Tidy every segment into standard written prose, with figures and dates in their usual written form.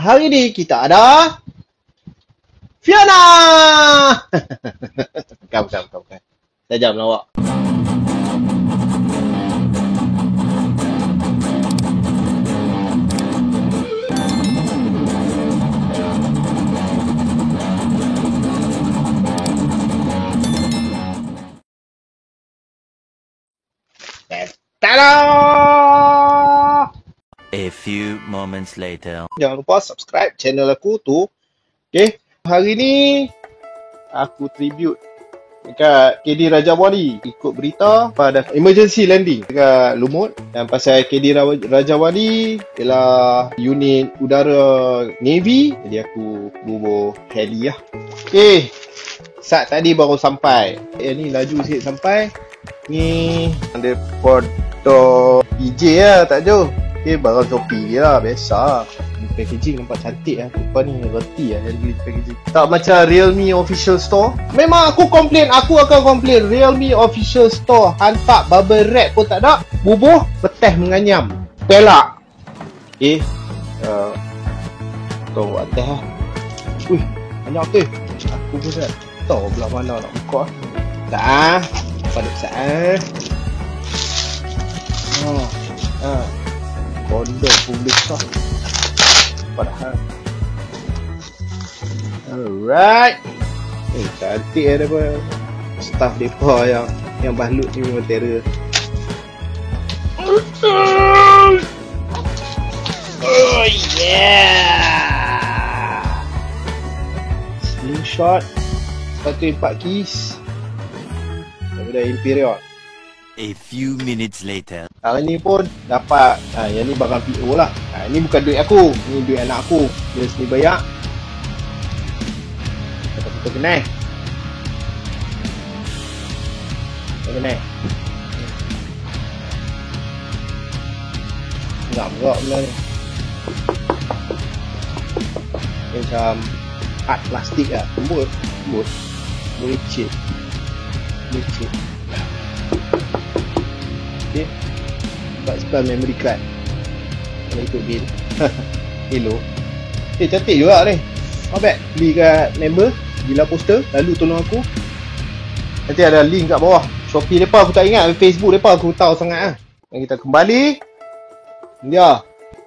Hari ni kita ada Fiona. Bukan. Saya jam lawak. Tada! A few moments later. Jangan lupa subscribe channel aku tu. Okay. Hari ni aku tribute dekat KD Rajawali. Ikut berita pada emergency landing dekat Lumut. Dan pasal KD Rajawali ialah unit udara Navy. Jadi aku bubuh heli lah. Okay. Saat tadi baru sampai. Ni laju sikit sampai. Ni daripada PJ lah, tak jauh. Okay, barang Shopee je lah, biasa. Packaging nampak cantik lah. Lepas ni reti lah yang beli packaging. Tak macam Realme Official Store. Memang aku akan komplain. Realme Official Store hantar bubble wrap pun tak ada. Bubuh, peteh menganyam. Pelak. Okay. Tunggu atas lah. Ui, banyak tu. Aku pun tak tahu belah mana nak buka. Tak lah. Pada saat kondom pun besar padahal. Alright. Cantik ada apa staff depa yang balut ni memang terror. Oh yeah. Slingshot 1.4 keys daripada Imperial. A few minutes later. Hari ni pun dapat yang ni barang PO lah. Ni bukan duit aku, ni duit anak aku. Dia sendiri bayar. Kita kenal. Enggak benda ni. Macam art plastik lah. Lembut. Leceh. Okay. Sebab memory card. Kalau ikut bil. Hello. Cantik juga ni. Not bad. Beli kat member. Gila poster. Lalu tolong aku. Nanti ada link kat bawah. Shopee mereka aku tak ingat. Facebook mereka aku tahu sangat lah. Dan kita kembali. Dia.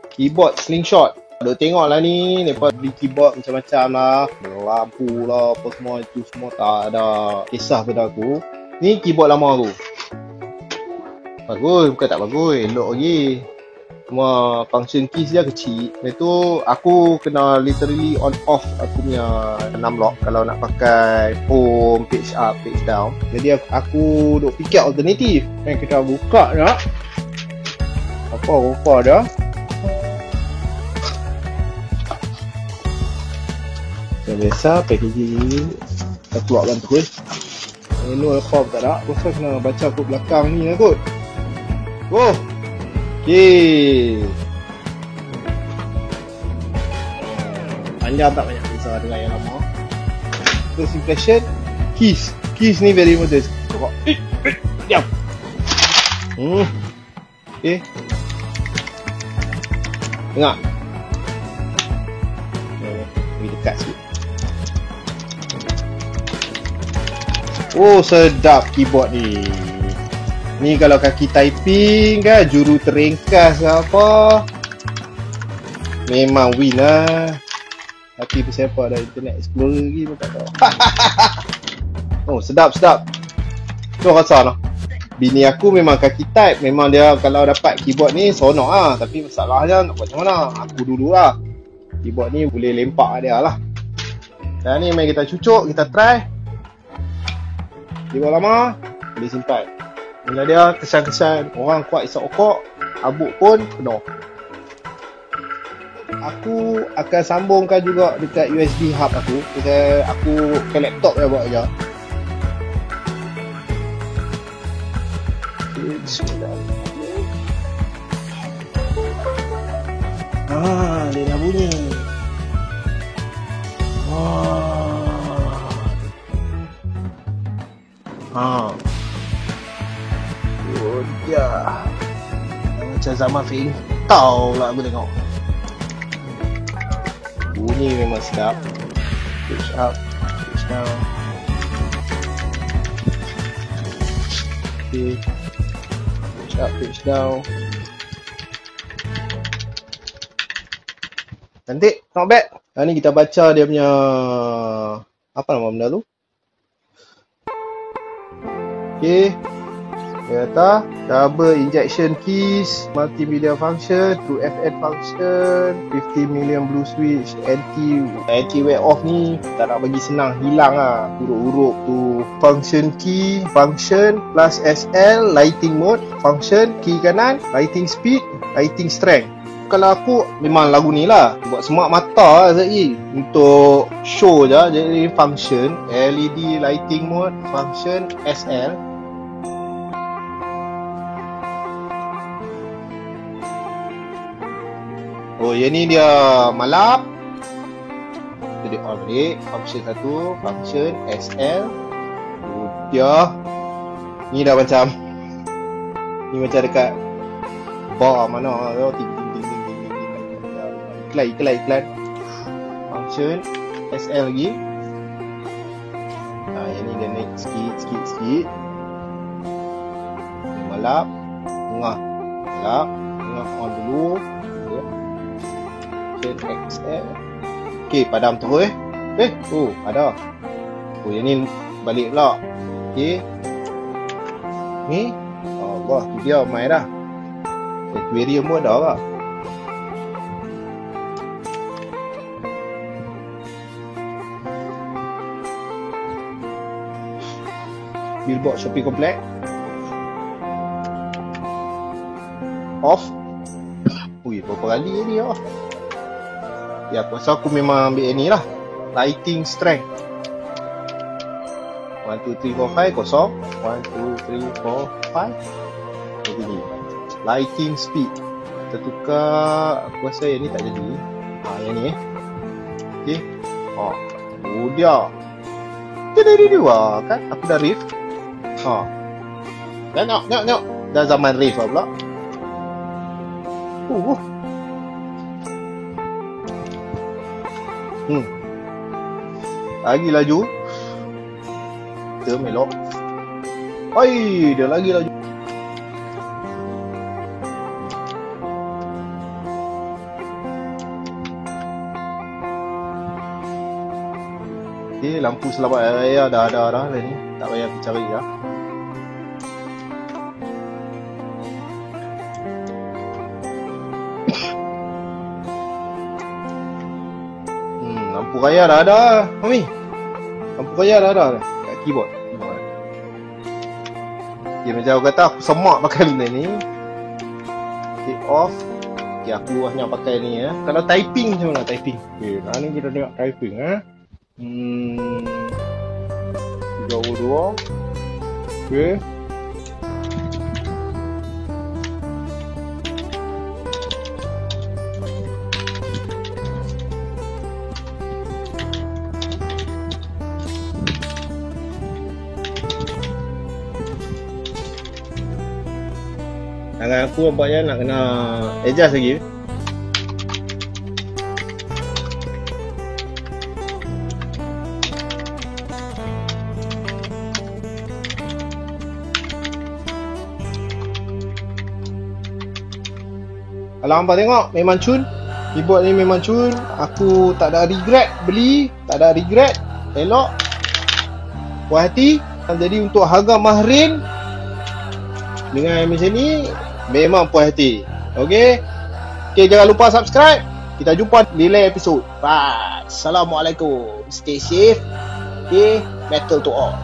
Keyboard slingshot. Duk tengok lah ni. Mereka beli keyboard macam-macam lah. Lampu lah. Apa semua. Itu semua tak ada kisah pada aku. Ni keyboard lama aku. Bagus, bukan tak bagus, elok lagi. Cuma function keys dia kecil. Lepas tu aku kena literally on off aku punya 6 lock kalau nak pakai home, page up, page down. Jadi aku duk fikir alternatif. Kan kita buka nak. Apa rupa dah. Yang biasa packaging ni kita keluarkan terus. Menu apa tak ada. Aku rasa kena baca kod belakang ni lah kot. Oh, okay. Panjang tak banyak beza dengan yang lama. First impression, keys ni very modest. Diam. Okay. Tengok. Pergi dekat sikit. Oh, sedap keyboard ni. Ni kalau kaki typing kan, juru terringkas ke apa, memang win lah. Tapi siapa ada Internet Explorer lagi pun tak tahu. Oh, sedap. Tu rasa lah. Bini aku memang kaki type. Memang dia kalau dapat keyboard ni seronok lah. Tapi masalahnya nak buat macam mana. Aku dulu lah. Keyboard ni boleh lempak dia lah. Dan ni mari kita cucuk, kita try. Keyboard lama boleh simpan. Bila dia kesan-kesan orang kuat isap okok, abuk pun penuh. Aku akan sambungkan juga dekat USB hub aku. Aku ke laptop dia buat je. Dia dah bunyi. Oh dia. Macam zaman Fing. Tahu lah aku tengok. Bunyi memang sedap. Push up, push down. Okay. Push up, push down. Cantik, not bad. Ni kita baca dia punya apa nama benda tu? Okay. Dia kata double injection keys, multimedia function, true FN function, 50 million blue switch, anti wear off ni tak nak bagi senang, hilang lah huruf-huruf tu. Function key, function plus SL, lighting mode, function, key kanan, lighting speed, lighting strength. Kalau aku memang lagu ni lah buat semak mata lah Zai untuk show je. Jadi function LED lighting mode, function SL. Oh, yang ni dia malap. Jadi on balik. Function 1, function SL. Dia ni dah macam ni macam dekat bar mana ting iklan. Function SL lagi. Yang ni dia naik sikit. Malap. Malap on dulu. XL. Okay, padam terus oh, ada. Oh, yang ni balik pula. Okay. Ni Allah, tu dia main dah. Aquarium pun ada lah. Billboard shopping complex. Off. Ui, berapa kali ni off? Ya, aku rasa aku memang ambil ni lah. Lighting strength. 1, 2, 3, 4, 5 kosong. 1, 2, 3, 4, 5. Jadi ni lighting speed. Kita tukar. Aku rasa yang ni tak jadi. Yang ni okay. Dia jadi dua kan. Aku dah riff. Tengok. Dah zaman riff lah pula. Lagi laju. Kita melok. Dia lagi laju. Okay, lampu selamat raya dah ada dah ni. Tak payah pergi cari dah. Lampu raya dah ada, Mami. Lampu raya dah ada kat keyboard. Okay, macam aku kata, aku semak pakai benda ni. Okay, off. Okay, aku hanya pakai ni ya. Kalau typing macam mana typing? Okay, ni kita tengok typing 32. Okay. Tangan aku nampaknya nak kena adjust lagi. Kalau hampa tengok memang cun. Keyboard ni memang cun. Aku tak ada regret beli. Tak ada regret. Elok. Puas hati. Jadi untuk harga mahrin dengan macam ni memang puas hati. Okay, jangan lupa subscribe. Kita jumpa di lain episod. Bye. Assalamualaikum. Stay safe. Okay, metal to all.